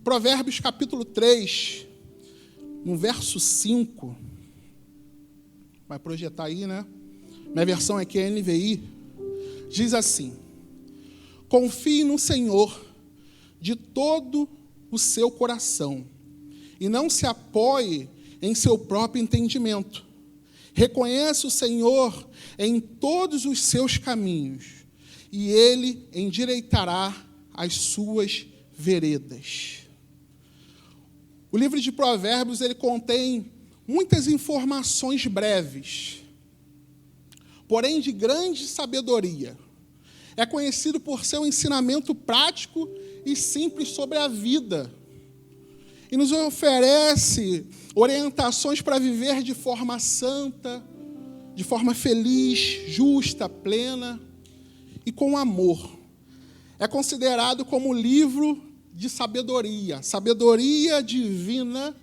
Provérbios capítulo 3, no verso 5, vai projetar aí, né? Minha versão aqui é NVI, diz assim: confie no Senhor de todo o seu coração e não se apoie em seu próprio entendimento. Reconheça o Senhor em todos os seus caminhos e Ele endireitará as suas veredas. O livro de Provérbios, ele contém muitas informações breves, porém de grande sabedoria. É conhecido por seu ensinamento prático e simples sobre a vida. E nos oferece orientações para viver de forma santa, de forma feliz, justa, plena e com amor. É considerado como livro de sabedoria, sabedoria divina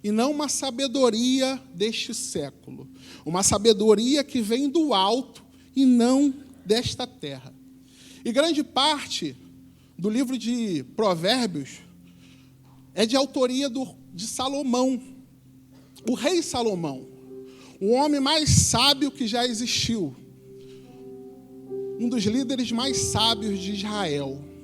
e não uma sabedoria deste século. Uma sabedoria que vem do alto e não desta terra. E grande parte do livro de Provérbios é de autoria de Salomão, o rei Salomão, o homem mais sábio que já existiu, um dos líderes mais sábios de Israel.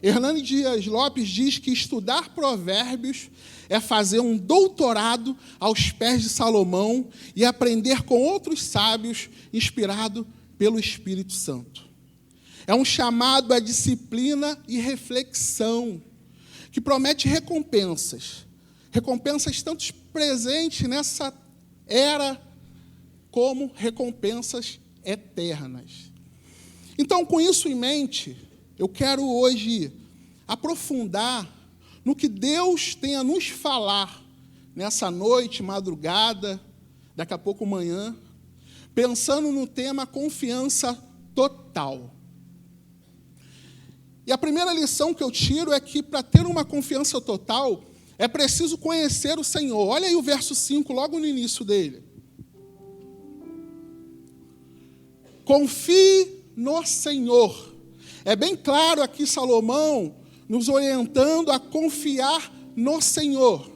Hernani Dias Lopes diz que estudar Provérbios é fazer um doutorado aos pés de Salomão e aprender com outros sábios inspirado pelo Espírito Santo. É um chamado à disciplina e reflexão, que promete recompensas tanto presentes nessa era, como recompensas eternas. Então, com isso em mente, eu quero hoje aprofundar no que Deus tem a nos falar nessa noite, madrugada, daqui a pouco manhã, pensando no tema confiança total. E a primeira lição que eu tiro é que para ter uma confiança total, é preciso conhecer o Senhor. Olha aí o verso 5, logo no início dele. Confie no Senhor. É bem claro aqui Salomão nos orientando a confiar no Senhor.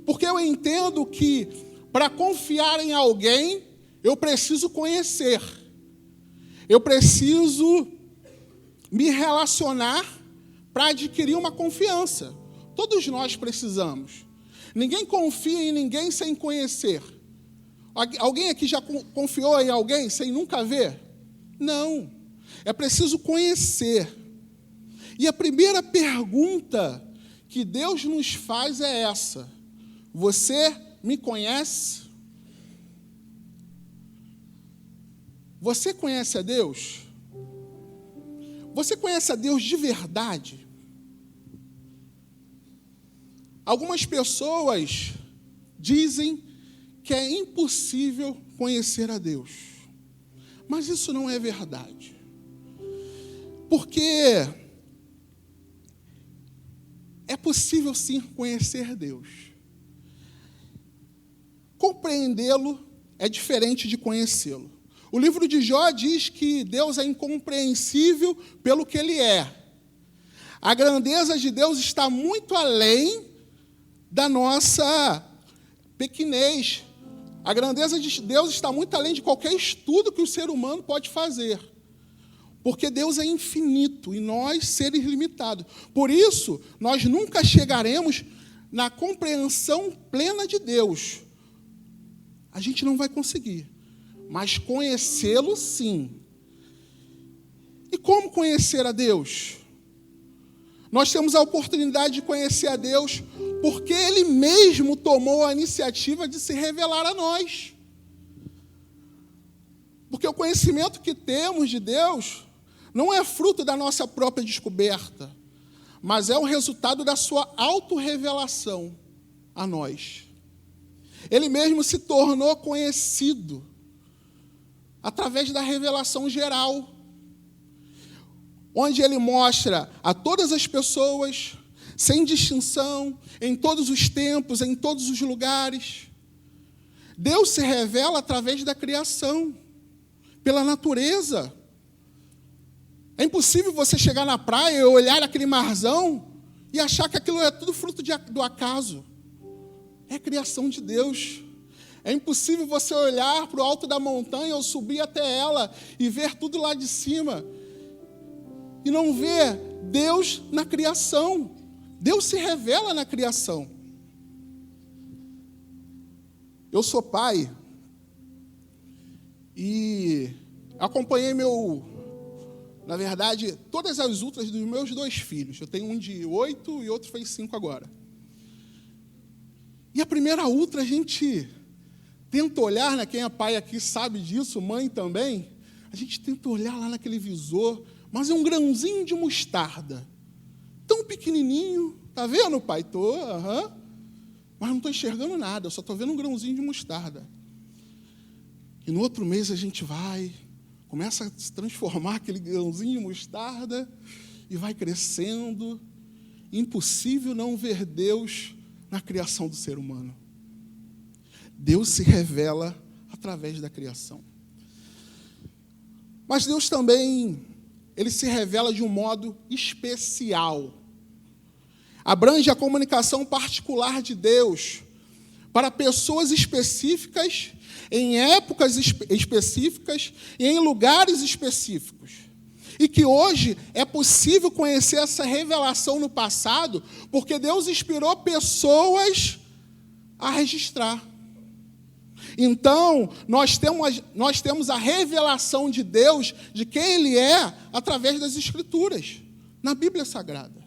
Porque eu entendo que para confiar em alguém, eu preciso conhecer. Eu preciso me relacionar para adquirir uma confiança. Todos nós precisamos. Ninguém confia em ninguém sem conhecer. Alguém aqui já confiou em alguém sem nunca ver? Não. É preciso conhecer. E a primeira pergunta que Deus nos faz é essa: você me conhece? Você conhece a Deus? Você conhece a Deus de verdade? Algumas pessoas dizem que é impossível conhecer a Deus. Mas isso não é verdade. Porque é possível sim conhecer Deus. Compreendê-lo é diferente de conhecê-lo. O livro de Jó diz que Deus é incompreensível pelo que Ele é. A grandeza de Deus está muito além da nossa pequenez. A grandeza de Deus está muito além de qualquer estudo que o ser humano pode fazer. Porque Deus é infinito e nós, seres limitados. Por isso, nós nunca chegaremos na compreensão plena de Deus. A gente não vai conseguir. Mas conhecê-lo, sim. E como conhecer a Deus? Nós temos a oportunidade de conhecer a Deus porque Ele mesmo tomou a iniciativa de se revelar a nós. Porque o conhecimento que temos de Deus não é fruto da nossa própria descoberta, mas é o resultado da sua autorrevelação a nós. Ele mesmo se tornou conhecido através da revelação geral, onde Ele mostra a todas as pessoas, sem distinção, em todos os tempos, em todos os lugares. Deus se revela através da criação, pela natureza. É impossível você chegar na praia e olhar aquele marzão e achar que aquilo é tudo fruto do acaso. É criação de Deus. É impossível você olhar para o alto da montanha ou subir até ela e ver tudo lá de cima e não ver Deus na criação. Deus se revela na criação. Eu sou pai e acompanhei na verdade, todas as ultras dos meus 2 filhos. Eu tenho um de 8 e outro fez 5 agora. E a primeira ultra a gente tenta olhar, né? Quem é pai aqui sabe disso, mãe também. A gente tenta olhar lá naquele visor, mas é um grãozinho de mostarda. Tão pequenininho. Tá vendo, pai? Tô, mas não estou enxergando nada, eu só estou vendo um grãozinho de mostarda. E no outro mês a gente começa a se transformar aquele grãozinho de mostarda e vai crescendo. Impossível não ver Deus na criação do ser humano. Deus se revela através da criação. Mas Deus também, Ele se revela de um modo especial. Abrange a comunicação particular de Deus para pessoas específicas, em épocas específicas e em lugares específicos. E que hoje é possível conhecer essa revelação no passado, porque Deus inspirou pessoas a registrar. Então, nós temos a revelação de Deus, de quem Ele é, através das Escrituras, na Bíblia Sagrada.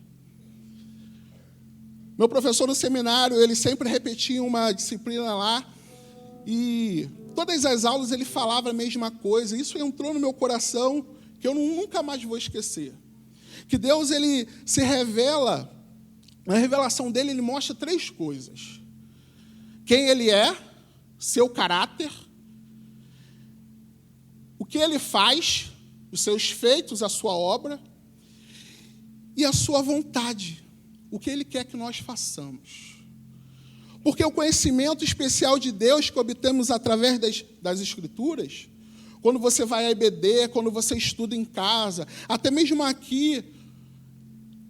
Meu professor no seminário, ele sempre repetia uma disciplina lá, e todas as aulas ele falava a mesma coisa. Isso entrou no meu coração, que eu nunca mais vou esquecer. Que Deus, Ele se revela, na revelação dele, Ele mostra 3 coisas. Quem Ele é, seu caráter, o que Ele faz, os seus feitos, a sua obra, e a sua vontade, o que Ele quer que nós façamos. Porque o conhecimento especial de Deus que obtemos através das Escrituras, quando você vai à EBD, quando você estuda em casa, até mesmo aqui,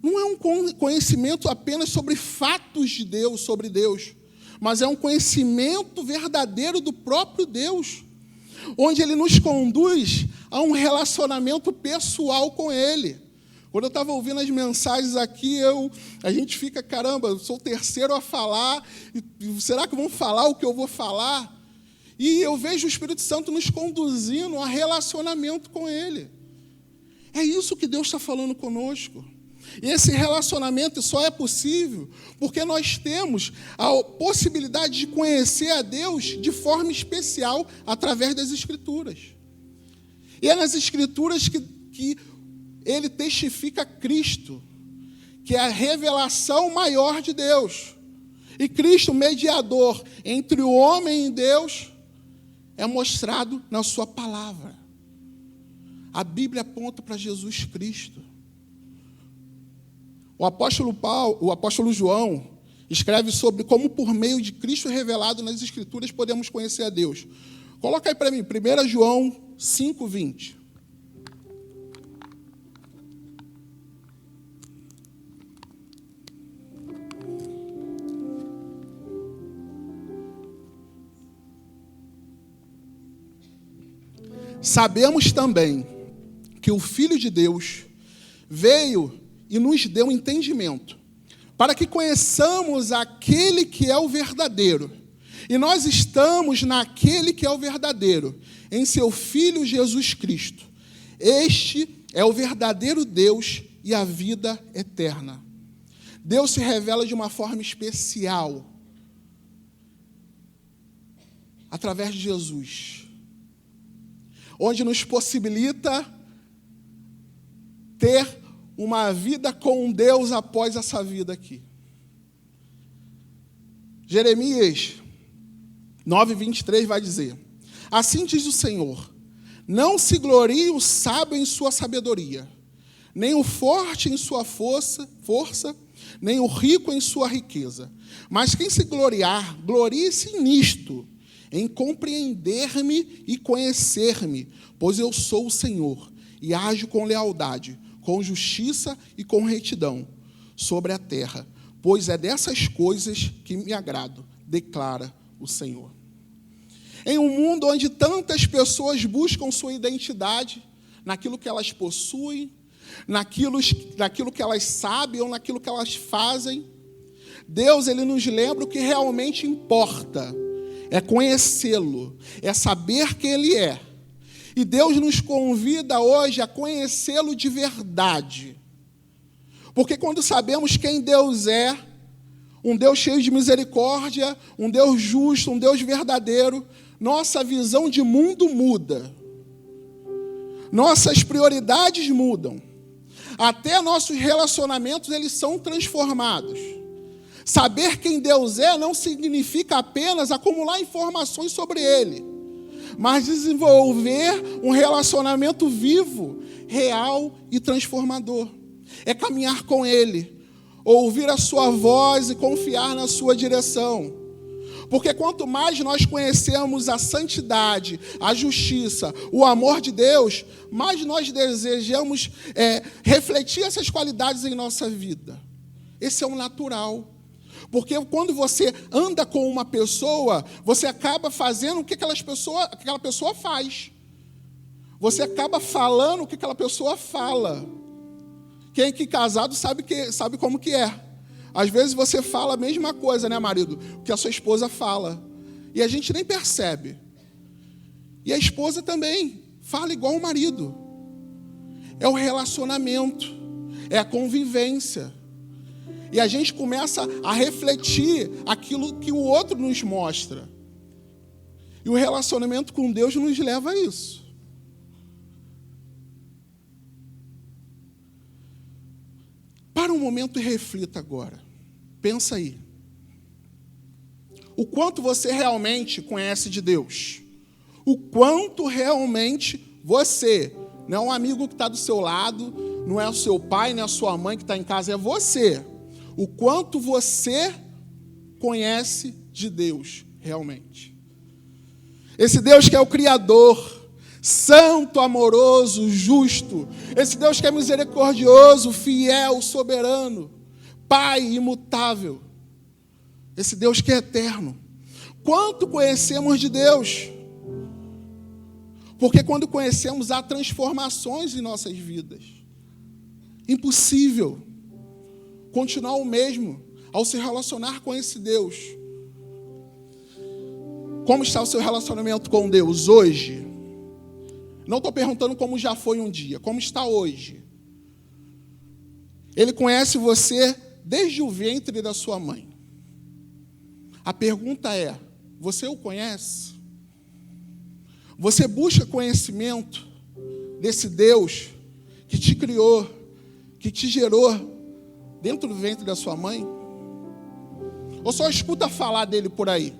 não é um conhecimento apenas sobre fatos de Deus, sobre Deus, mas é um conhecimento verdadeiro do próprio Deus, onde Ele nos conduz a um relacionamento pessoal com Ele. Quando eu estava ouvindo as mensagens aqui, a gente fica, caramba, eu sou o terceiro a falar, e será que vão falar o que eu vou falar? E eu vejo o Espírito Santo nos conduzindo a relacionamento com Ele. É isso que Deus está falando conosco. E esse relacionamento só é possível porque nós temos a possibilidade de conhecer a Deus de forma especial através das Escrituras. E é nas Escrituras que Ele testifica Cristo, que é a revelação maior de Deus. E Cristo, mediador entre o homem e Deus, é mostrado na sua palavra. A Bíblia aponta para Jesus Cristo. O apóstolo João escreve sobre como por meio de Cristo revelado nas Escrituras podemos conhecer a Deus. Coloca aí para mim, 1 João 5:20. Sabemos também que o Filho de Deus veio e nos deu entendimento, para que conheçamos aquele que é o verdadeiro. E nós estamos naquele que é o verdadeiro, em seu Filho Jesus Cristo. Este é o verdadeiro Deus e a vida eterna. Deus se revela de uma forma especial, através de Jesus, onde nos possibilita ter uma vida com Deus após essa vida aqui. Jeremias 9:23 vai dizer: assim diz o Senhor, não se glorie o sábio em sua sabedoria, nem o forte em sua força, nem o rico em sua riqueza. Mas quem se gloriar, glorie-se nisto, em compreender-me e conhecer-me, pois eu sou o Senhor, e ajo com lealdade, com justiça e com retidão. sobre a terra, pois é dessas coisas que me agrado, declara o Senhor. Em um mundo onde tantas pessoas buscam sua identidade naquilo que elas possuem, naquilo que elas sabem ou naquilo que elas fazem, Deus, Ele nos lembra o que realmente importa, é conhecê-lo, é saber quem Ele é. E Deus nos convida hoje a conhecê-lo de verdade. Porque quando sabemos quem Deus é, um Deus cheio de misericórdia, um Deus justo, um Deus verdadeiro, nossa visão de mundo muda. Nossas prioridades mudam. Até nossos relacionamentos, eles são transformados. Saber quem Deus é não significa apenas acumular informações sobre Ele, mas desenvolver um relacionamento vivo, real e transformador. É caminhar com Ele, ouvir a sua voz e confiar na sua direção. Porque quanto mais nós conhecemos a santidade, a justiça, o amor de Deus, mais nós desejamos refletir essas qualidades em nossa vida. Esse é o natural. Porque quando você anda com uma pessoa, você acaba fazendo o que aquela pessoa faz. Você acaba falando o que aquela pessoa fala. Quem é que casado sabe como que é. Às vezes você fala a mesma coisa, né, marido? Que a sua esposa fala. E a gente nem percebe. E a esposa também fala igual o marido. É o relacionamento. É a convivência. E a gente começa a refletir aquilo que o outro nos mostra. E o relacionamento com Deus nos leva a isso. Para um momento e reflita agora. Pensa aí. O quanto você realmente conhece de Deus. O quanto realmente você, não é um amigo que está do seu lado, não é o seu pai, nem a sua mãe que está em casa, é você. O quanto você conhece de Deus realmente. Esse Deus que é o Criador, santo, amoroso, justo. Esse Deus que é misericordioso, fiel, soberano, Pai imutável. Esse Deus que é eterno. Quanto conhecemos de Deus? Porque quando conhecemos, há transformações em nossas vidas. Impossível continuar o mesmo ao se relacionar com esse Deus. Como está o seu relacionamento com Deus hoje? Não estou perguntando como já foi um dia, como está hoje. Ele conhece você desde o ventre da sua mãe. A pergunta é, você o conhece? Você busca conhecimento desse Deus que te criou, que te gerou dentro do ventre da sua mãe? Ou só escuta falar dele por aí?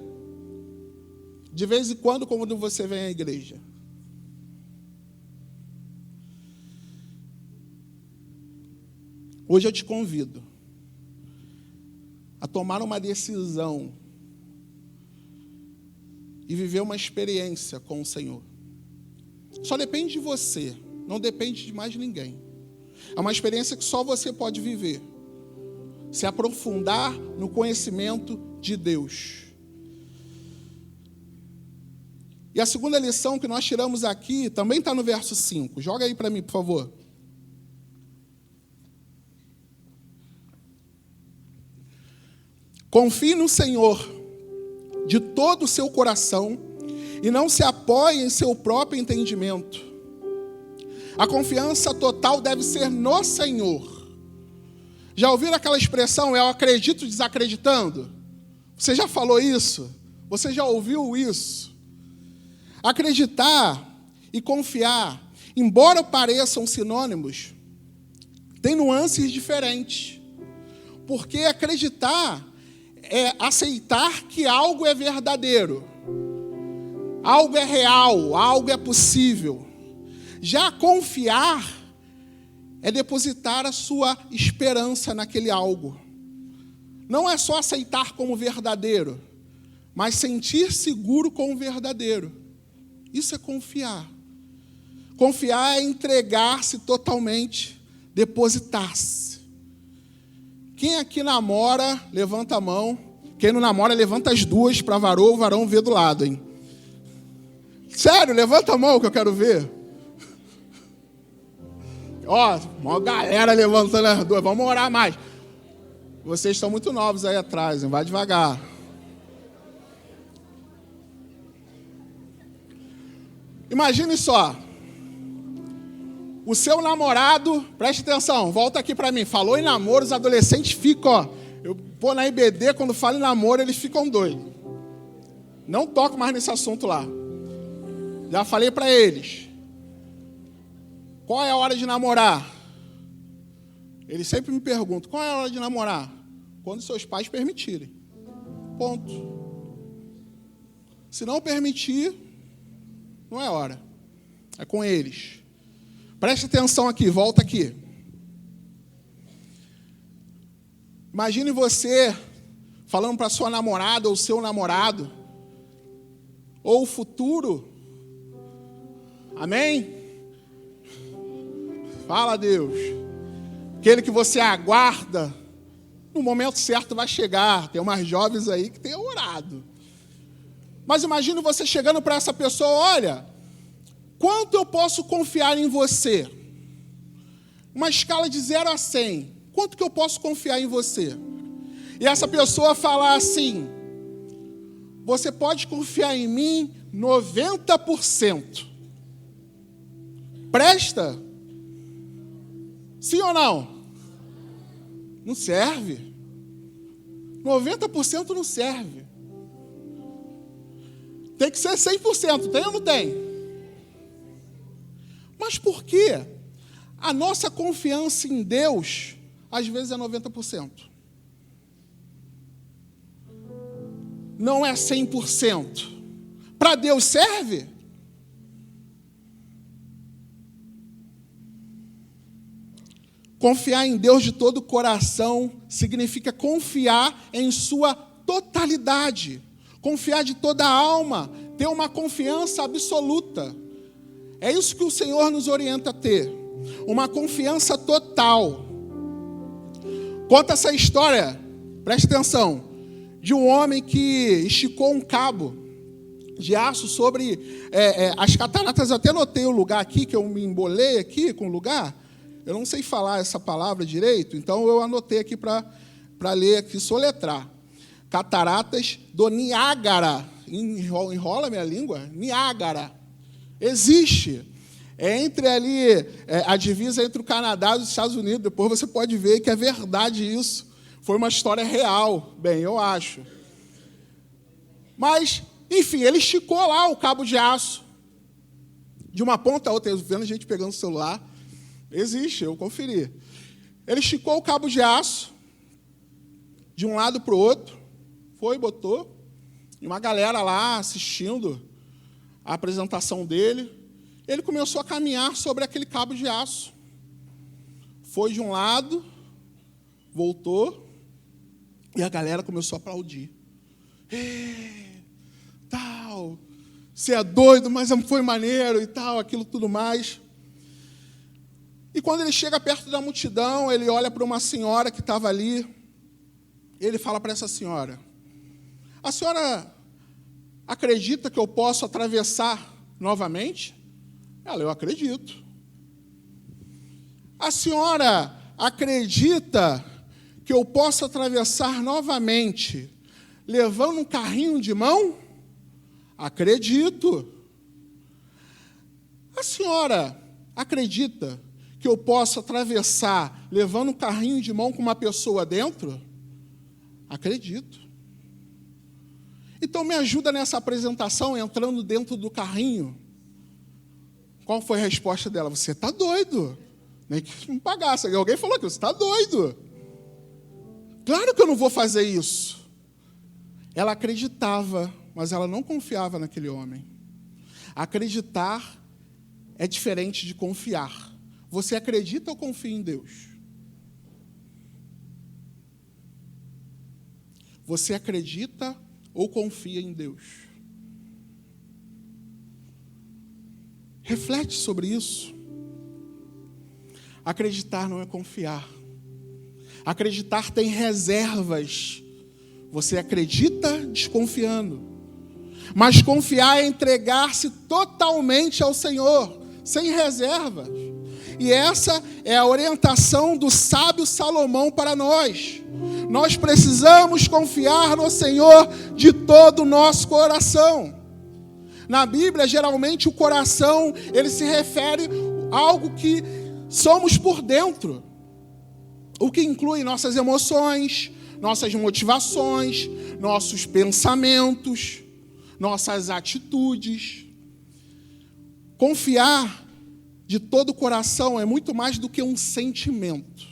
De vez em quando você vem à igreja. Hoje eu te convido a tomar uma decisão e viver uma experiência com o Senhor. Só depende de você, não depende de mais ninguém. É uma experiência que só você pode viver. Se aprofundar no conhecimento de Deus. E a segunda lição que nós tiramos aqui também está no verso 5. Joga aí para mim, por favor. Confie no Senhor de todo o seu coração e não se apoie em seu próprio entendimento. A confiança total deve ser no Senhor. Já ouviram aquela expressão, eu acredito desacreditando? Você já falou isso? Você já ouviu isso? Acreditar e confiar, embora pareçam sinônimos, tem nuances diferentes. Porque acreditar é aceitar que algo é verdadeiro, algo é real, algo é possível. Já confiar é depositar a sua esperança naquele algo. Não é só aceitar como verdadeiro, mas sentir seguro com o verdadeiro. Isso é confiar. Confiar é entregar-se totalmente, depositar-se. Quem aqui namora, levanta a mão. Quem não namora, levanta as duas para o varão ver do lado, hein? Sério, levanta a mão que eu quero ver. Ó, uma galera levantando as duas. Vamos orar mais. Vocês estão muito novos aí atrás, hein? Vai devagar. Imagine só. O seu namorado, preste atenção, volta aqui para mim. Falou em namoro, os adolescentes ficam, ó. Eu vou na IBD, quando falo em namoro, eles ficam doidos. Não toco mais nesse assunto lá. Já falei para eles. Qual é a hora de namorar? Eles sempre me perguntam, qual é a hora de namorar? Quando seus pais permitirem. Ponto. Se não permitir, não é hora. É com eles. Preste atenção aqui, volta aqui. Imagine você falando para sua namorada ou seu namorado, ou o futuro. Amém? Fala, Deus. Aquele que você aguarda, no momento certo vai chegar. Tem umas jovens aí que têm orado. Mas imagine você chegando para essa pessoa, olha, quanto eu posso confiar em você? Uma escala de 0 a 100. Quanto que eu posso confiar em você? E essa pessoa falar assim, você pode confiar em mim 90%. Presta? Sim ou não? Não serve. 90% não serve. Tem que ser 100%, tem ou não tem? Mas por quê? A nossa confiança em Deus, às vezes é 90%. Não é 100%. Para Deus serve? Confiar em Deus de todo o coração significa confiar em sua totalidade. Confiar de toda a alma, ter uma confiança absoluta. É isso que o Senhor nos orienta a ter. Uma confiança total. Conta essa história, preste atenção, de um homem que esticou um cabo de aço sobre as cataratas. Eu até notei o lugar aqui, que eu me embolei aqui com o lugar. Eu não sei falar essa palavra direito, então eu anotei aqui para ler aqui, soletrar. Cataratas do Niágara. Enrola minha língua? Niágara. Existe. É entre ali, a divisa entre o Canadá e os Estados Unidos. Depois você pode ver que é verdade isso. Foi uma história real, bem, eu acho. Mas, enfim, ele esticou lá o cabo de aço. De uma ponta a outra, eu vendo gente pegando o celular. Existe, eu conferi. Ele esticou o cabo de aço de um lado para o outro. Foi, botou. E uma galera lá assistindo a apresentação dele. Ele começou a caminhar sobre aquele cabo de aço. Foi de um lado, voltou, e a galera começou a aplaudir. Tal, você é doido, mas foi maneiro e tal, aquilo tudo mais. E quando ele chega perto da multidão, ele olha para uma senhora que estava ali, ele fala para essa senhora, a senhora acredita que eu posso atravessar novamente? Ela, eu acredito. A senhora acredita que eu posso atravessar novamente levando um carrinho de mão? Acredito. A senhora acredita que eu posso atravessar levando um carrinho de mão com uma pessoa dentro? Acredito. Então me ajuda nessa apresentação, entrando dentro do carrinho. Qual foi a resposta dela? Você está doido. Nem que me pagasse. Alguém falou que você está doido. Claro que eu não vou fazer isso. Ela acreditava, mas ela não confiava naquele homem. Acreditar é diferente de confiar. Você acredita ou confia em Deus? Você acredita ou confia em Deus? Reflete sobre isso. Acreditar não é confiar. Acreditar tem reservas. Você acredita desconfiando. Mas confiar é entregar-se totalmente ao Senhor, sem reservas. E essa é a orientação do sábio Salomão para nós. Nós precisamos confiar no Senhor de todo o nosso coração. Na Bíblia, geralmente, o coração, ele se refere a algo que somos por dentro. O que inclui nossas emoções, nossas motivações, nossos pensamentos, nossas atitudes. Confiar de todo o coração é muito mais do que um sentimento.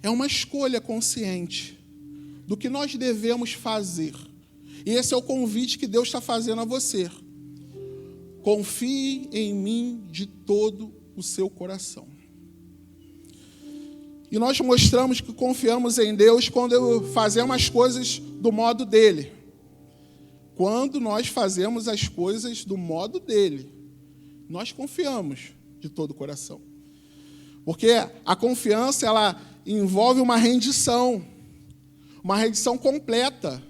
É uma escolha consciente do que nós devemos fazer. E esse é o convite que Deus está fazendo a você. Confie em mim de todo o seu coração. E nós mostramos que confiamos em Deus quando fazemos as coisas do modo dele. Quando nós fazemos as coisas do modo dele, nós confiamos de todo o coração. Porque a confiança, ela envolve uma rendição completa,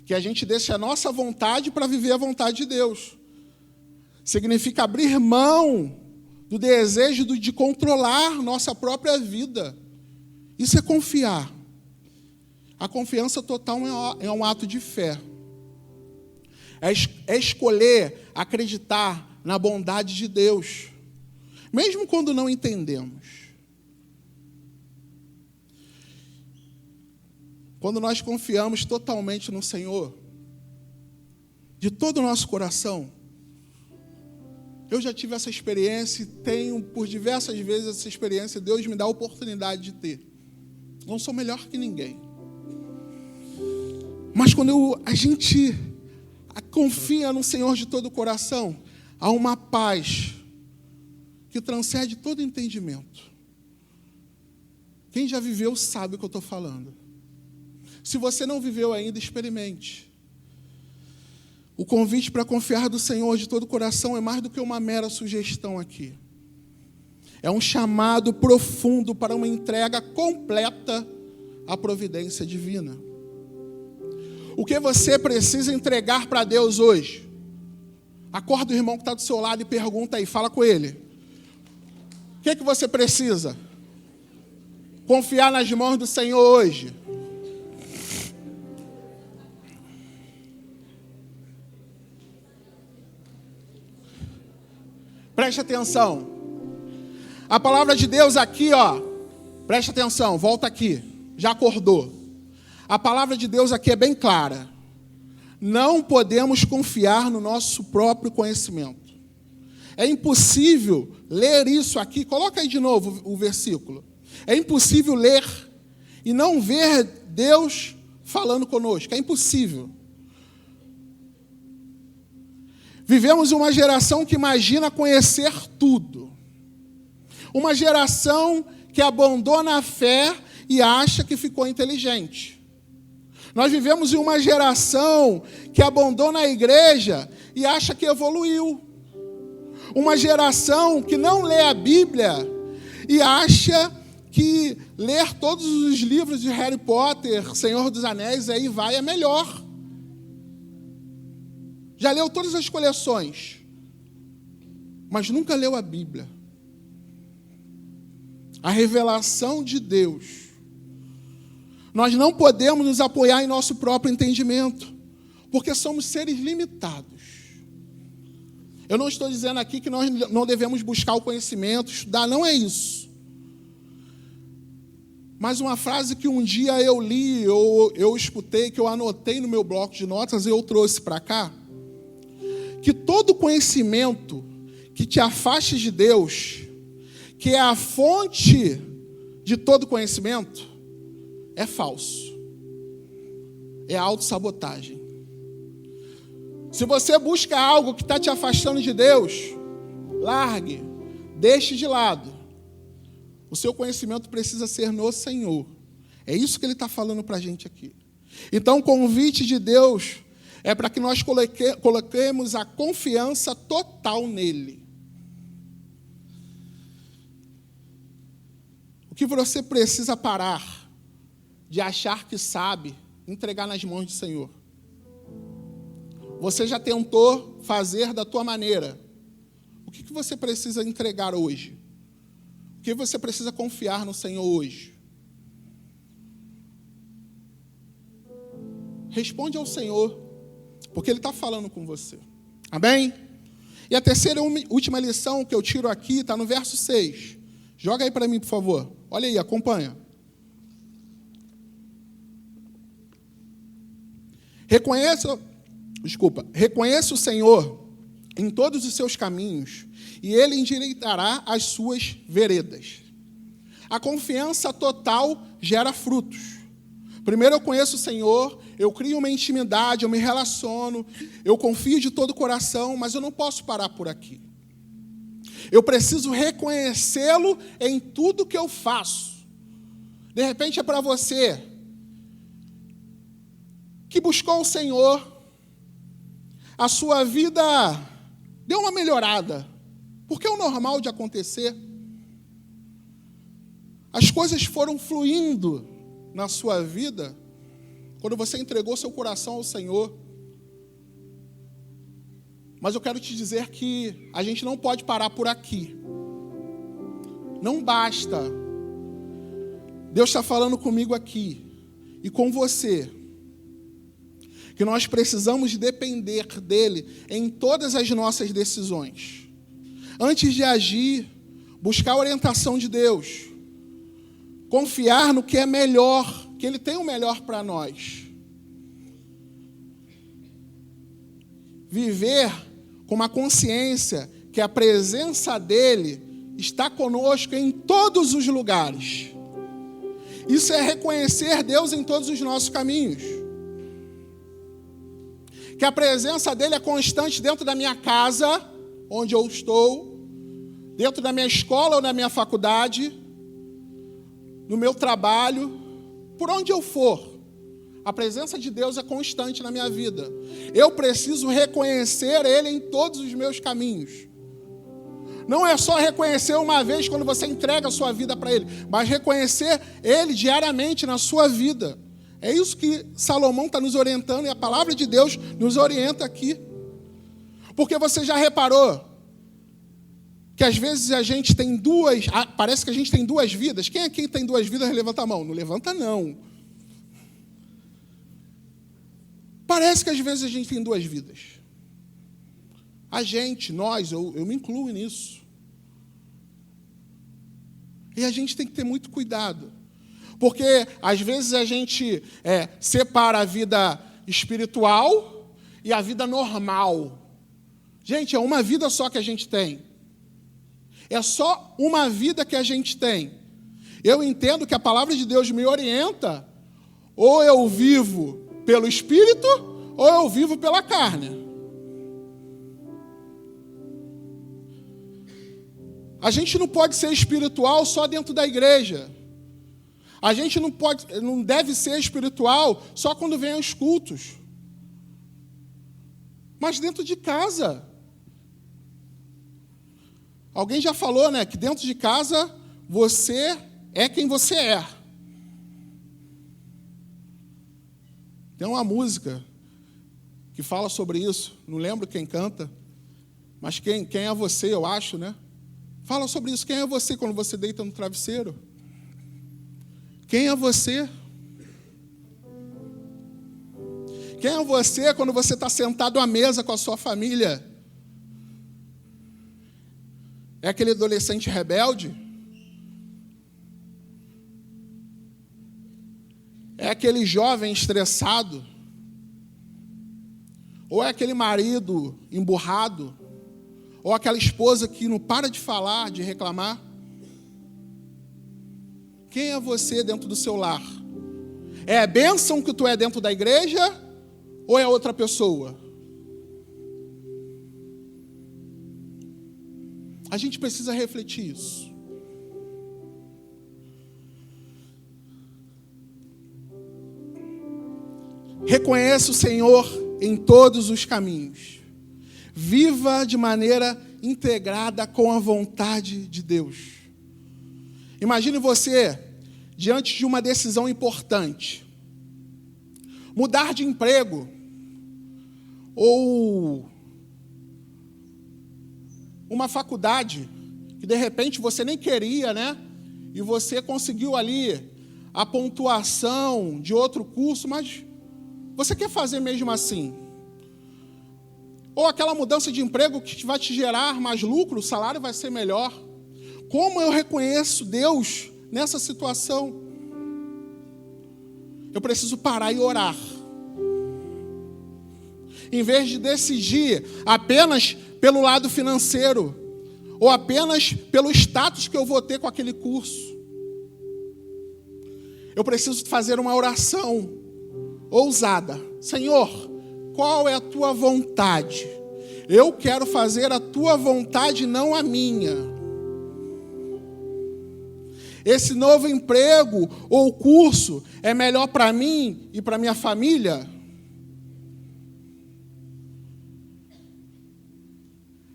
que a gente deixa a nossa vontade para viver a vontade de Deus. Significa abrir mão do desejo de controlar nossa própria vida. Isso é confiar. A confiança total é um ato de fé. É escolher acreditar na bondade de Deus, mesmo quando não entendemos. Quando nós confiamos totalmente no Senhor, de todo o nosso coração, eu já tive essa experiência e tenho por diversas vezes essa experiência, Deus me dá a oportunidade de ter. Não sou melhor que ninguém. Mas quando a gente confia no Senhor de todo o coração, há uma paz que transcende todo entendimento. Quem já viveu sabe o que eu estou falando. Se você não viveu ainda, experimente. O convite para confiar do Senhor de todo o coração é mais do que uma mera sugestão aqui. É um chamado profundo para uma entrega completa à providência divina. O que você precisa entregar para Deus hoje? Acorda o irmão que está do seu lado e pergunta aí, fala com ele. O que você precisa? Confiar nas mãos do Senhor hoje. Preste atenção. A palavra de Deus aqui, preste atenção, volta aqui. Já acordou. A palavra de Deus aqui é bem clara. Não podemos confiar no nosso próprio conhecimento. É impossível ler isso aqui. Coloca aí de novo o versículo. É impossível ler e não ver Deus falando conosco. É impossível. Vivemos uma geração que imagina conhecer tudo. Uma geração que abandona a fé e acha que ficou inteligente. Nós vivemos em uma geração que abandona a igreja e acha que evoluiu. Uma geração que não lê a Bíblia e acha que ler todos os livros de Harry Potter, Senhor dos Anéis, aí vai é melhor. Já leu todas as coleções, mas nunca leu a Bíblia. A revelação de Deus. Nós não podemos nos apoiar em nosso próprio entendimento, porque somos seres limitados. Eu não estou dizendo aqui que nós não devemos buscar o conhecimento, estudar, não é isso. Mas uma frase que um dia eu li, eu escutei, que eu anotei no meu bloco de notas, eu trouxe para cá, que todo conhecimento que te afaste de Deus, que é a fonte de todo conhecimento, é falso. É autossabotagem. Se você busca algo que está te afastando de Deus, largue, deixe de lado. O seu conhecimento precisa ser no Senhor. É isso que Ele está falando para a gente aqui. Então, o convite de Deus é para que nós coloquemos a confiança total nele. O que você precisa parar de achar que sabe, entregar nas mãos do Senhor? Você já tentou fazer da tua maneira. O que você precisa entregar hoje? O que você precisa confiar no Senhor hoje? Responde ao Senhor, porque Ele está falando com você. Amém? E a terceira e última lição que eu tiro aqui está no verso 6. Joga aí para mim, por favor. Olha aí, acompanha. Reconheça o Senhor em todos os seus caminhos, e Ele endireitará as suas veredas. A confiança total gera frutos. Primeiro eu conheço o Senhor, eu crio uma intimidade, eu me relaciono, eu confio de todo o coração, mas eu não posso parar por aqui. Eu preciso reconhecê-lo em tudo que eu faço. De repente é para você que buscou o Senhor, a sua vida deu uma melhorada, porque é o normal de acontecer. As coisas foram fluindo na sua vida quando você entregou seu coração ao Senhor. Mas eu quero te dizer que a gente não pode parar por aqui. Não basta. Deus está falando comigo aqui e com você, que nós precisamos depender dEle em todas as nossas decisões. Antes de agir, buscar a orientação de Deus. Confiar no que é melhor, que Ele tem o melhor para nós. Viver com uma consciência que a presença dEle está conosco em todos os lugares. Isso é reconhecer Deus em todos os nossos caminhos. Que a presença dEle é constante dentro da minha casa, onde eu estou, dentro da minha escola ou da minha faculdade, no meu trabalho, por onde eu for. A presença de Deus é constante na minha vida. Eu preciso reconhecer Ele em todos os meus caminhos. Não é só reconhecer uma vez quando você entrega a sua vida para Ele, mas reconhecer Ele diariamente na sua vida. É isso que Salomão está nos orientando, e a palavra de Deus nos orienta aqui. Porque você já reparou que às vezes a gente tem parece que a gente tem duas vidas. Quem aqui tem duas vidas, levanta a mão. Não levanta, não. Parece que às vezes a gente tem duas vidas. A gente, nós, eu me incluo nisso. E a gente tem que ter muito cuidado. Porque às vezes a gente separa a vida espiritual e a vida normal. Gente, é uma vida só que a gente tem. É só uma vida que a gente tem. Eu entendo que a palavra de Deus me orienta, ou eu vivo pelo Espírito, ou eu vivo pela carne. A gente não pode ser espiritual só dentro da igreja. A gente não deve ser espiritual só quando vem aos cultos. Mas dentro de casa. Alguém já falou, né, que dentro de casa você é quem você é. Tem uma música que fala sobre isso, não lembro quem canta, mas quem é você, eu acho, né? Fala sobre isso, quem é você quando você deita no travesseiro? Quem é você? Quem é você quando você está sentado à mesa com a sua família? É aquele adolescente rebelde? É aquele jovem estressado? Ou é aquele marido emburrado? Ou aquela esposa que não para de falar, de reclamar? Quem é você dentro do seu lar? É a bênção que tu é dentro da igreja? Ou é outra pessoa? A gente precisa refletir isso. Reconheça o Senhor em todos os caminhos. Viva de maneira integrada com a vontade de Deus. Imagine você diante de uma decisão importante. Mudar de emprego ou uma faculdade que de repente você nem queria, né? E você conseguiu ali a pontuação de outro curso, mas você quer fazer mesmo assim. Ou aquela mudança de emprego que vai te gerar mais lucro, o salário vai ser melhor. Como eu reconheço Deus nessa situação? Eu preciso parar e orar. Em vez de decidir apenas pelo lado financeiro, ou apenas pelo status que eu vou ter com aquele curso. Eu preciso fazer uma oração ousada. Senhor, qual é a tua vontade? Eu quero fazer a tua vontade, não a minha. Esse novo emprego ou curso é melhor para mim e para minha família?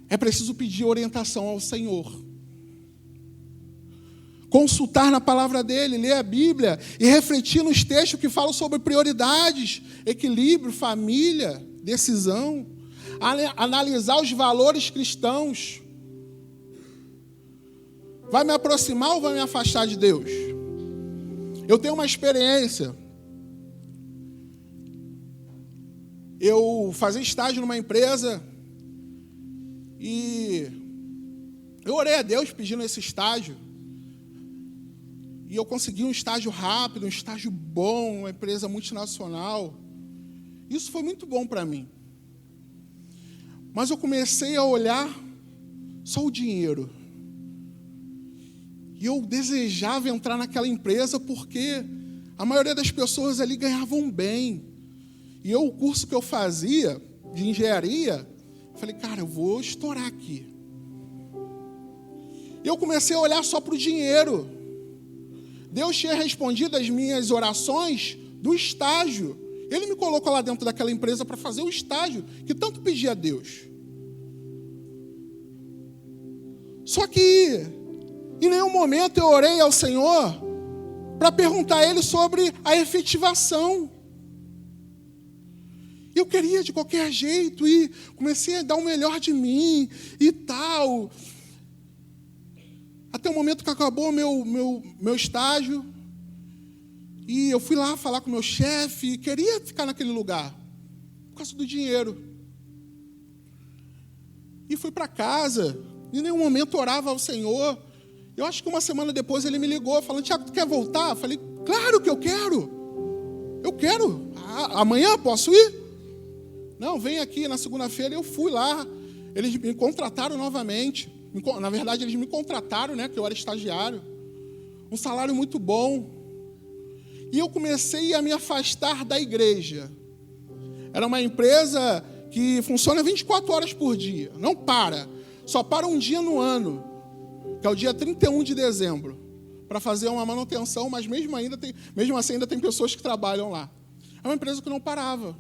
É preciso pedir orientação ao Senhor. Consultar na palavra dele, ler a Bíblia e refletir nos textos que falam sobre prioridades, equilíbrio, família, decisão. Analisar os valores cristãos. Vai me aproximar ou vai me afastar de Deus? Eu tenho uma experiência. Eu fazia estágio numa empresa e eu orei a Deus pedindo esse estágio. E eu consegui um estágio rápido, um estágio bom, uma empresa multinacional. Isso foi muito bom para mim. Mas eu comecei a olhar só o dinheiro. E eu desejava entrar naquela empresa porque a maioria das pessoas ali ganhavam bem. E o curso que eu fazia, de engenharia, eu falei, cara, eu vou estourar aqui. E eu comecei a olhar só para o dinheiro. Deus tinha respondido as minhas orações do estágio. Ele me colocou lá dentro daquela empresa para fazer o estágio que tanto pedia a Deus. Só que em nenhum momento eu orei ao Senhor para perguntar a Ele sobre a efetivação. Eu queria de qualquer jeito e comecei a dar o melhor de mim e tal. Até o momento que acabou meu estágio. E eu fui lá falar com o meu chefe e queria ficar naquele lugar. Por causa do dinheiro. E fui para casa. Em nenhum momento orava ao Senhor. Eu acho que uma semana depois ele me ligou, falando, Tiago, tu quer voltar? Eu falei, claro que eu quero. Eu quero. Amanhã posso ir? Não, vem aqui na segunda-feira. Eu fui lá. Eles me contrataram novamente. Na verdade, eles me contrataram, né? Que eu era estagiário. Um salário muito bom. E eu comecei a me afastar da igreja. Era uma empresa que funciona 24 horas por dia. Não para. Só para um dia no ano. Que é o dia 31 de dezembro. Para fazer uma manutenção, mas mesmo assim ainda tem pessoas que trabalham lá. É uma empresa que não parava.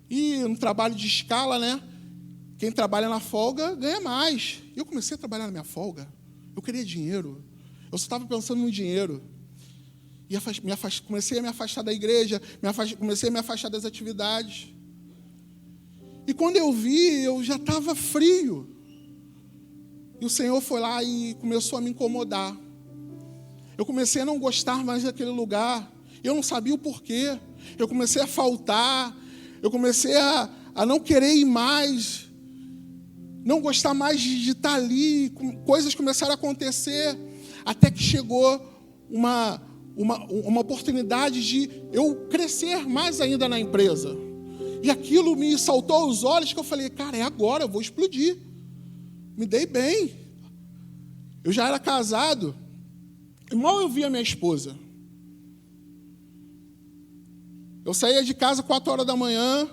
E no trabalho de escala, né? Quem trabalha na folga ganha mais. E eu comecei a trabalhar na minha folga. Eu queria dinheiro. Eu só estava pensando no dinheiro. E comecei a me afastar da igreja, comecei a me afastar das atividades. E quando eu vi, eu já estava frio. E o Senhor foi lá e começou a me incomodar. Eu comecei a não gostar mais daquele lugar. Eu não sabia o porquê. Eu comecei a faltar. Eu comecei a não querer ir mais. Não gostar mais de estar ali. Coisas começaram a acontecer. Até que chegou uma oportunidade de eu crescer mais ainda na empresa. E aquilo me saltou aos olhos que eu falei, cara, é agora, eu vou explodir. Me dei bem. Eu já era casado. E mal eu via minha esposa. Eu saía de casa 4 horas da manhã,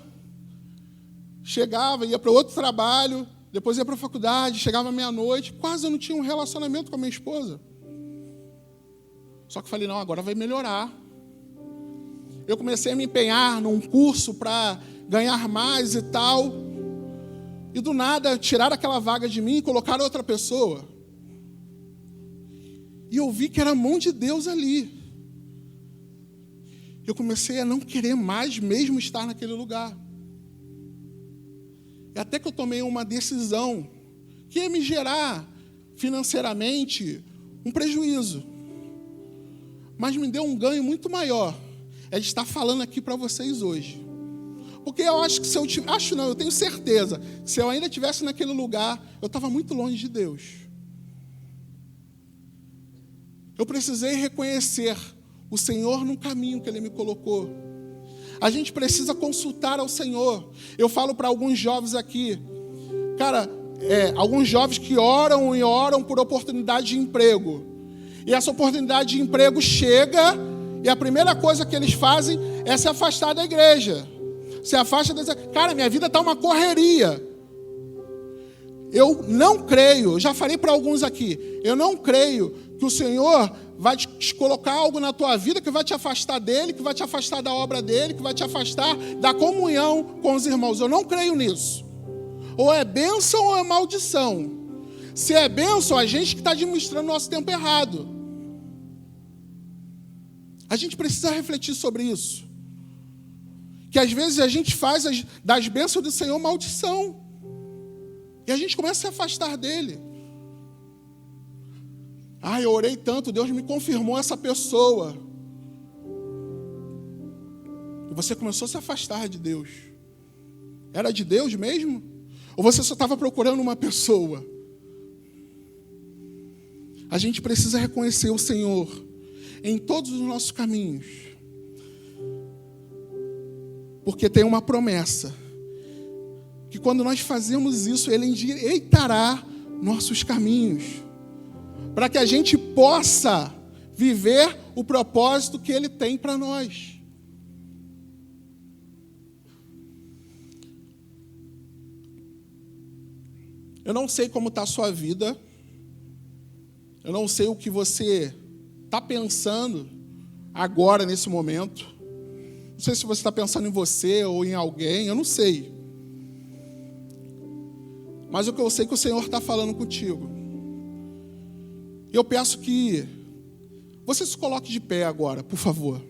chegava, ia para outro trabalho, depois ia para a faculdade, chegava meia-noite, quase eu não tinha um relacionamento com a minha esposa. Só que falei, não, agora vai melhorar. Eu comecei a me empenhar num curso para ganhar mais e tal. E do nada, tiraram aquela vaga de mim e colocaram outra pessoa. E eu vi que era a mão de Deus ali. Eu comecei a não querer mais mesmo estar naquele lugar. E até que eu tomei uma decisão que ia me gerar financeiramente um prejuízo. Mas me deu um ganho muito maior. É de estar falando aqui para vocês hoje. Porque eu acho que se eu eu tenho certeza, se eu ainda estivesse naquele lugar, eu estava muito longe de Deus. Eu precisei reconhecer o Senhor no caminho que Ele me colocou. A gente precisa consultar ao Senhor. Eu falo para alguns jovens aqui, cara, alguns jovens que oram e oram por oportunidade de emprego. E essa oportunidade de emprego chega e a primeira coisa que eles fazem é se afastar da igreja. Se afasta da igreja. Cara, minha vida está uma correria. Eu não creio, já falei para alguns aqui, eu não creio que o Senhor vai te colocar algo na tua vida que vai te afastar dele, que vai te afastar da obra dele, que vai te afastar da comunhão com os irmãos. Eu não creio nisso. Ou é bênção ou é maldição. Se é bênção, a gente que está administrando o nosso tempo errado. A gente precisa refletir sobre isso. Que às vezes a gente faz das bênçãos do Senhor maldição. E a gente começa a se afastar dele. Eu orei tanto, Deus me confirmou essa pessoa. E você começou a se afastar de Deus. Era de Deus mesmo? Ou você só estava procurando uma pessoa? A gente precisa reconhecer o Senhor em todos os nossos caminhos. Porque tem uma promessa. Que quando nós fazemos isso, Ele endireitará nossos caminhos. Para que a gente possa viver o propósito que Ele tem para nós. Eu não sei como está a sua vida. Eu não sei o que você está pensando agora, nesse momento. Não sei se você está pensando em você ou em alguém, eu não sei. Mas o que eu sei é que o Senhor está falando contigo. Eu peço que você se coloque de pé agora, por favor.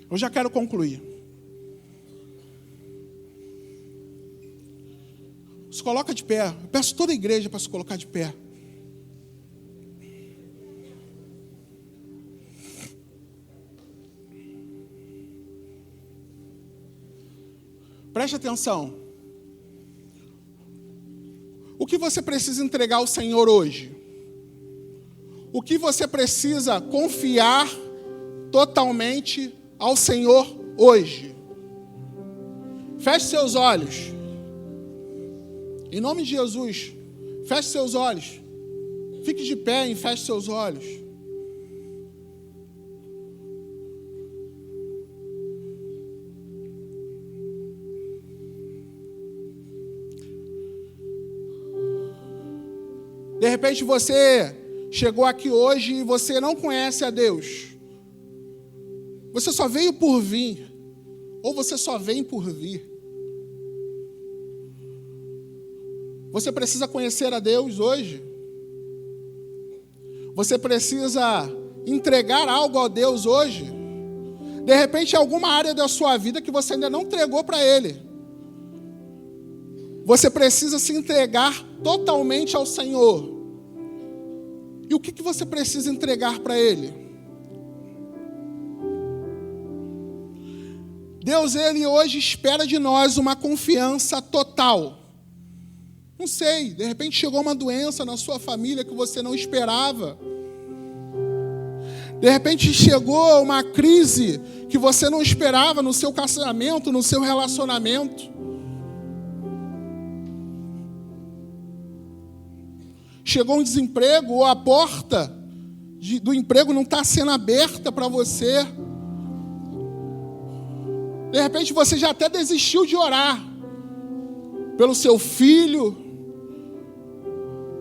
Eu já quero concluir. Se coloca de pé. Eu peço toda a igreja para se colocar de pé. Preste atenção. O que você precisa entregar ao Senhor hoje? O que você precisa confiar totalmente ao Senhor hoje? Feche seus olhos. Em nome de Jesus, feche seus olhos. Fique de pé e feche seus olhos. De repente você chegou aqui hoje e você não conhece a Deus. Você só veio por vir. Ou você só vem por vir. Você precisa conhecer a Deus hoje. Você precisa entregar algo a Deus hoje. De repente, alguma área da sua vida que você ainda não entregou para Ele. Você precisa se entregar totalmente ao Senhor. E o que você precisa entregar para Ele? Deus, Ele hoje espera de nós uma confiança total. Não sei, de repente chegou uma doença na sua família que você não esperava. De repente chegou uma crise que você não esperava no seu casamento, no seu relacionamento. Chegou um desemprego ou a porta do emprego não está sendo aberta para você. De repente você já até desistiu de orar pelo seu filho,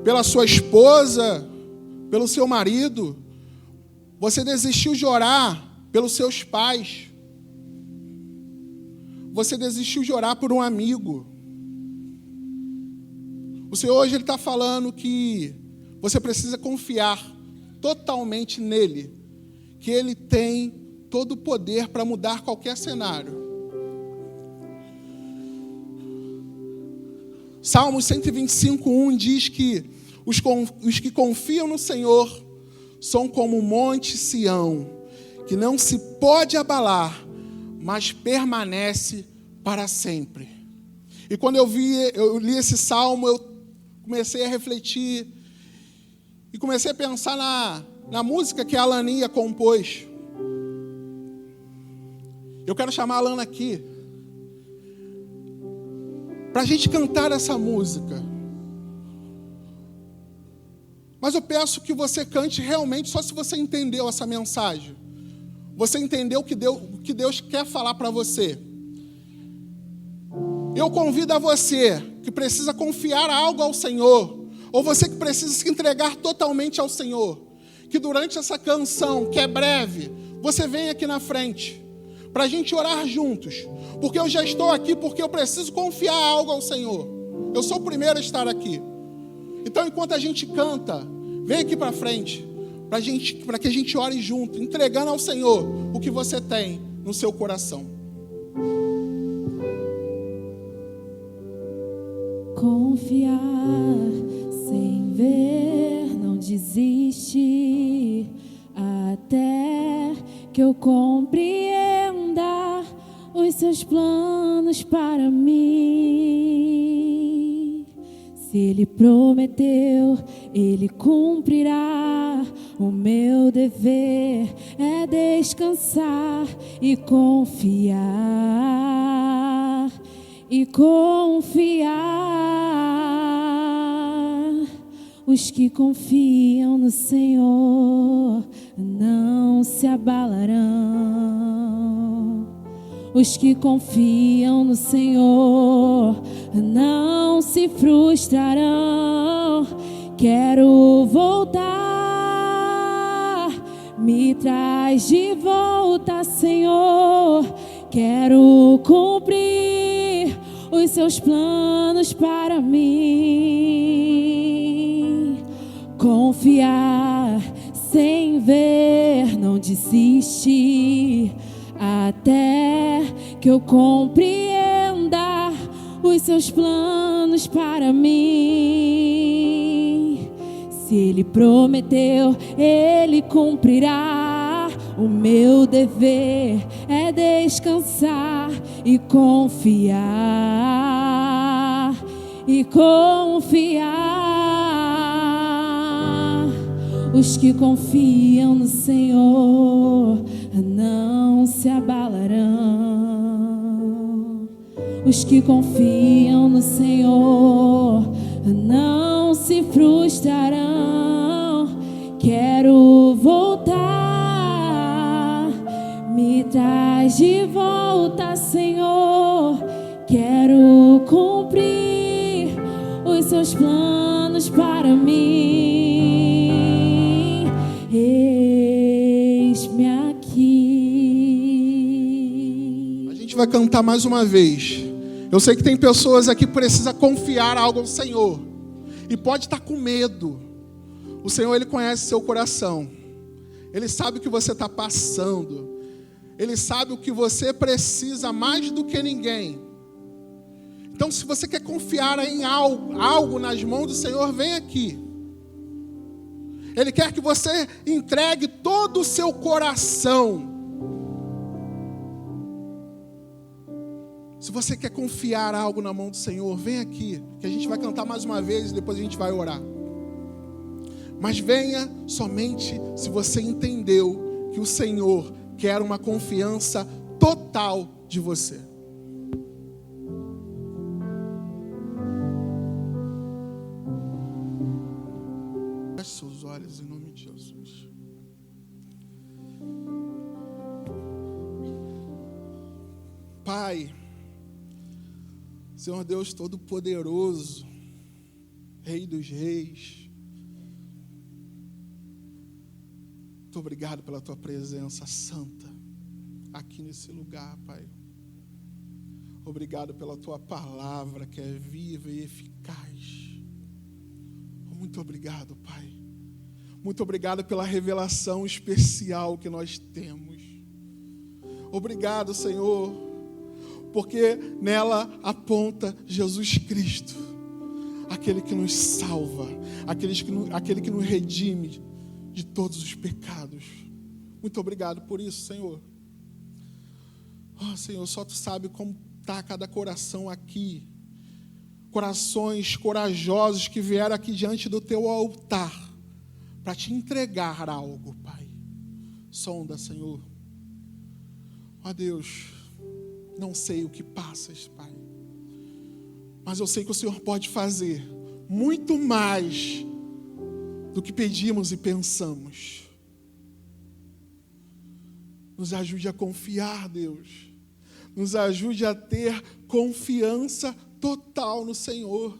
pela sua esposa, pelo seu marido. Você desistiu de orar pelos seus pais. Você desistiu de orar por um amigo. O Senhor hoje Ele está falando que Você precisa confiar totalmente nele, que ele tem todo o poder para mudar qualquer cenário. Salmos 125:1 diz que os que confiam no Senhor são como o monte Sião, que não se pode abalar, mas permanece para sempre. E quando eu li esse salmo, eu comecei a refletir e comecei a pensar na música que a Alaninha compôs. Eu quero chamar a Alana aqui para a gente cantar essa música. Mas eu peço que você cante realmente só se você entendeu essa mensagem. Você entendeu o que Deus quer falar para você. Eu convido a você que precisa confiar algo ao Senhor, ou você que precisa se entregar totalmente ao Senhor, que durante essa canção, que é breve, você vem aqui na frente, para a gente orar juntos, porque eu já estou aqui, porque eu preciso confiar algo ao Senhor. Eu sou o primeiro a estar aqui. Então, enquanto a gente canta, vem aqui para frente, para que a gente ore junto, entregando ao Senhor o que você tem no seu coração. Confiar sem ver, não desiste, até que eu compreenda os seus planos para mim. Se Ele prometeu, Ele cumprirá. O meu dever é descansar e confiar. E confiar. Os que confiam no Senhor não se abalarão. Os que confiam no Senhor não se frustrarão. Quero voltar, me traz de volta, Senhor. Quero cumprir os seus planos para mim. Confiar sem ver, não desistir, até que eu compreenda os seus planos para mim. Se Ele prometeu, Ele cumprirá. O meu dever é descansar e confiar. E confiar. Os que confiam no Senhor não se abalarão. Os que confiam no Senhor não se frustrarão. Quero voltar, me traz de volta, Senhor. Quero cumprir os seus planos para mim. Eis-me aqui. A gente vai cantar mais uma vez. Eu sei que tem pessoas aqui que precisam confiar algo ao Senhor e pode estar com medo. O Senhor, Ele conhece seu coração. Ele sabe o que você está passando. Ele sabe o que você precisa mais do que ninguém. Então, se você quer confiar em algo nas mãos do Senhor, vem aqui. Ele quer que você entregue todo o seu coração. Se você quer confiar algo na mão do Senhor, vem aqui, que a gente vai cantar mais uma vez e depois a gente vai orar. Mas venha somente se você entendeu que o Senhor quer uma confiança total de você. Feche seus olhos em nome de Jesus. Pai, Senhor Deus Todo-Poderoso, Rei dos Reis, muito obrigado pela Tua presença santa aqui nesse lugar, Pai. Obrigado pela Tua palavra que é viva e eficaz. Muito obrigado, Pai. Muito obrigado pela revelação especial que nós temos. Obrigado, Senhor, porque nela aponta Jesus Cristo, aquele que nos salva, aquele que nos redime de todos os pecados. Muito obrigado por isso, Senhor. Oh, Senhor, só Tu sabe como está cada coração aqui. Corações corajosos que vieram aqui diante do Teu altar para Te entregar algo, Pai. Sonda, Senhor. Ó Deus, não sei o que passas, Pai, mas eu sei que o Senhor pode fazer muito mais do que pedimos e pensamos. Nos ajude a confiar, Deus. Nos ajude a ter confiança total no Senhor.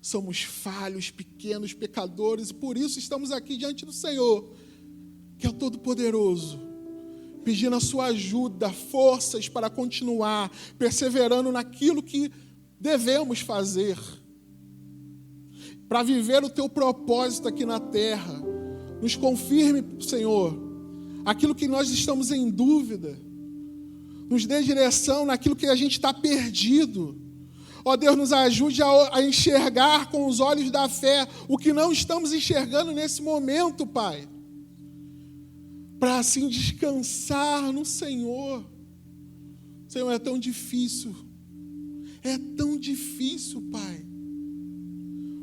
Somos falhos, pequenos, pecadores, e por isso estamos aqui diante do Senhor, que é o Todo-Poderoso, pedindo a sua ajuda, forças para continuar perseverando naquilo que devemos fazer, para viver o Teu propósito aqui na terra. Nos confirme, Senhor, aquilo que nós estamos em dúvida, nos dê direção naquilo que a gente está perdido. Ó Deus, nos ajude a enxergar com os olhos da fé o que não estamos enxergando nesse momento, Pai, para assim descansar no Senhor. Senhor, é tão difícil, Pai.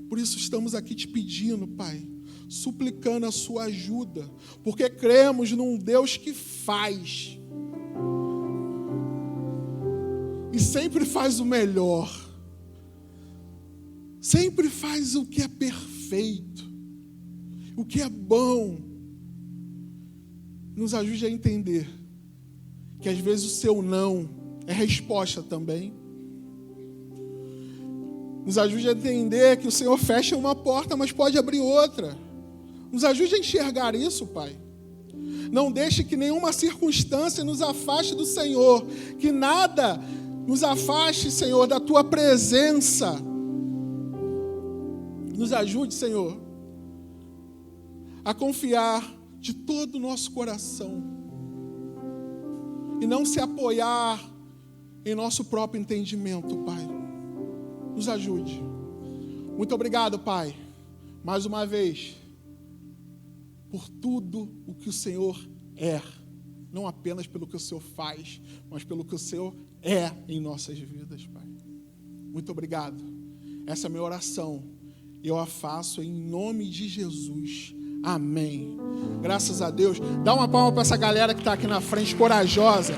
Por isso estamos aqui te pedindo, Pai, suplicando a sua ajuda, porque cremos num Deus que faz, e sempre faz o melhor, sempre faz o que é perfeito, o que é bom. Nos ajude a entender que às vezes o seu não é resposta também. Nos ajude a entender que o Senhor fecha uma porta, mas pode abrir outra. Nos ajude a enxergar isso, Pai. Não deixe que nenhuma circunstância nos afaste do Senhor, que nada nos afaste, Senhor, da Tua presença. Nos ajude, Senhor, a confiar de todo o nosso coração e não se apoiar em nosso próprio entendimento, Pai. Nos ajude. Muito obrigado, Pai, mais uma vez, por tudo o que o Senhor é, não apenas pelo que o Senhor faz, mas pelo que o Senhor é em nossas vidas, Pai. Muito obrigado. Essa é a minha oração. Eu a faço em nome de Jesus. Amém. Graças a Deus. Dá uma palma para essa galera que está aqui na frente, corajosa.